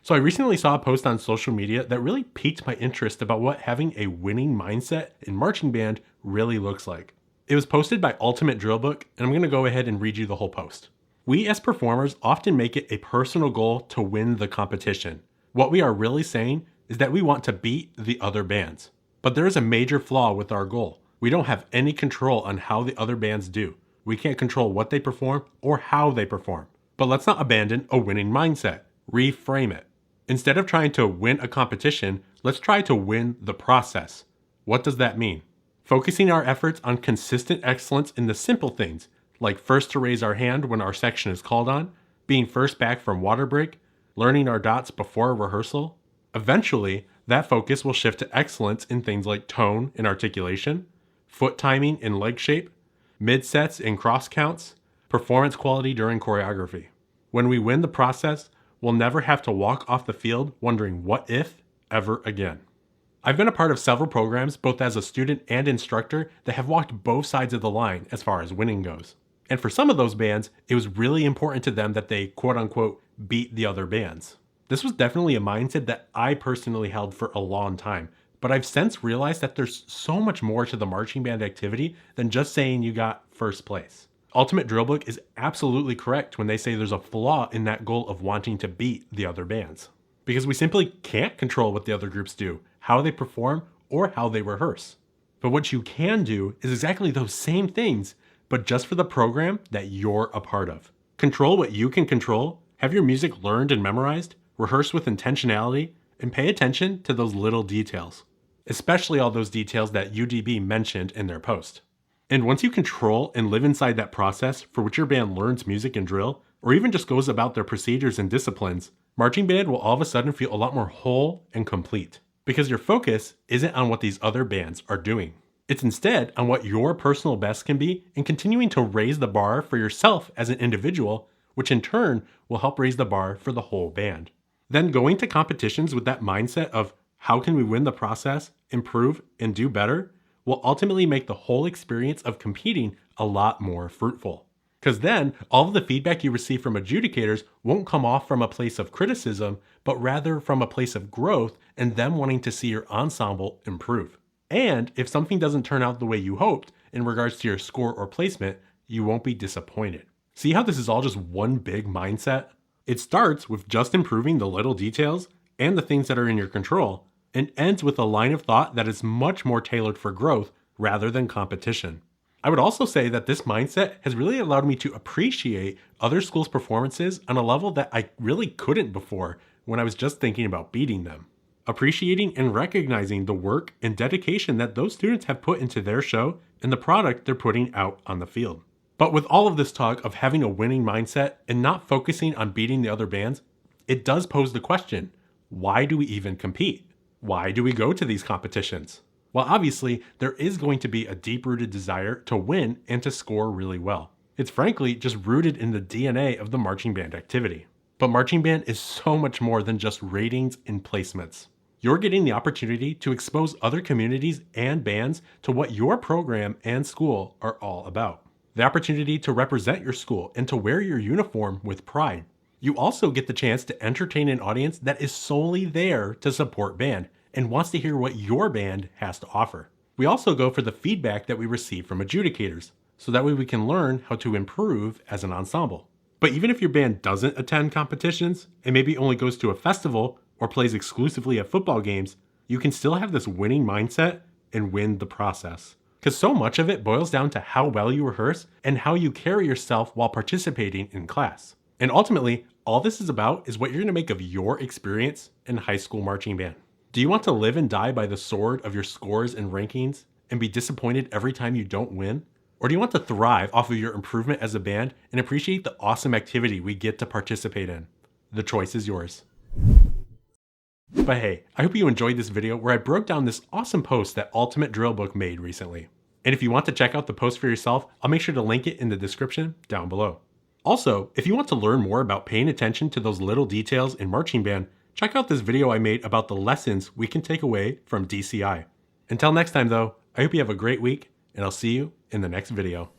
So I recently saw a post on social media that really piqued my interest about what having a winning mindset in marching band really looks like. It was posted by Ultimate Drill Book, and I'm going to go ahead and read you the whole post. We as performers often make it a personal goal to win the competition. What we are really saying is that we want to beat the other bands. But there is a major flaw with our goal. We don't have any control on how the other bands do. We can't control what they perform or how they perform. But let's not abandon a winning mindset. Reframe it. Instead of trying to win a competition, let's try to win the process. What does that mean? Focusing our efforts on consistent excellence in the simple things, like first to raise our hand when our section is called on, being first back from water break, learning our dots before a rehearsal. Eventually, that focus will shift to excellence in things like tone and articulation, foot timing and leg shape, mid-sets and cross counts, performance quality during choreography. When we win the process, we'll never have to walk off the field wondering what if ever again. I've been a part of several programs, both as a student and instructor, that have walked both sides of the line as far as winning goes. And for some of those bands, it was really important to them that they quote unquote beat the other bands. This was definitely a mindset that I personally held for a long time, but I've since realized that there's so much more to the marching band activity than just saying you got first place. Ultimate Drill Book is absolutely correct when they say there's a flaw in that goal of wanting to beat the other bands. Because we simply can't control what the other groups do, how they perform, or how they rehearse. But what you can do is exactly those same things, but just for the program that you're a part of. Control what you can control, have your music learned and memorized, rehearse with intentionality, and pay attention to those little details. Especially all those details that UDB mentioned in their post. And once you control and live inside that process for which your band learns music and drill, or even just goes about their procedures and disciplines, marching band will all of a sudden feel a lot more whole and complete. Because your focus isn't on what these other bands are doing. It's instead on what your personal best can be and continuing to raise the bar for yourself as an individual, which in turn will help raise the bar for the whole band. Then going to competitions with that mindset of how can we win the process, improve, and do better will ultimately make the whole experience of competing a lot more fruitful. Because then all of the feedback you receive from adjudicators won't come off from a place of criticism, but rather from a place of growth and them wanting to see your ensemble improve. And if something doesn't turn out the way you hoped in regards to your score or placement, you won't be disappointed. See how this is all just one big mindset? It starts with just improving the little details and the things that are in your control, and ends with a line of thought that is much more tailored for growth rather than competition. I would also say that this mindset has really allowed me to appreciate other schools' performances on a level that I really couldn't before when I was just thinking about beating them. Appreciating and recognizing the work and dedication that those students have put into their show and the product they're putting out on the field. But with all of this talk of having a winning mindset and not focusing on beating the other bands, it does pose the question, why do we even compete? Why do we go to these competitions? Well, obviously, there is going to be a deep-rooted desire to win and to score really well. It's frankly just rooted in the DNA of the marching band activity. But marching band is so much more than just ratings and placements. You're getting the opportunity to expose other communities and bands to what your program and school are all about. The opportunity to represent your school and to wear your uniform with pride. You also get the chance to entertain an audience that is solely there to support band and wants to hear what your band has to offer. We also go for the feedback that we receive from adjudicators, so that way we can learn how to improve as an ensemble. But even if your band doesn't attend competitions, and maybe only goes to a festival or plays exclusively at football games, you can still have this winning mindset and win the process. Because so much of it boils down to how well you rehearse and how you carry yourself while participating in class. And ultimately, all this is about is what you're going to make of your experience in high school marching band. Do you want to live and die by the sword of your scores and rankings and be disappointed every time you don't win? Or do you want to thrive off of your improvement as a band and appreciate the awesome activity we get to participate in? The choice is yours. But hey, I hope you enjoyed this video where I broke down this awesome post that Ultimate Drill Book made recently. And if you want to check out the post for yourself, I'll make sure to link it in the description down below. Also, if you want to learn more about paying attention to those little details in marching band, check out this video I made about the lessons we can take away from DCI. Until next time though, I hope you have a great week, and I'll see you in the next video.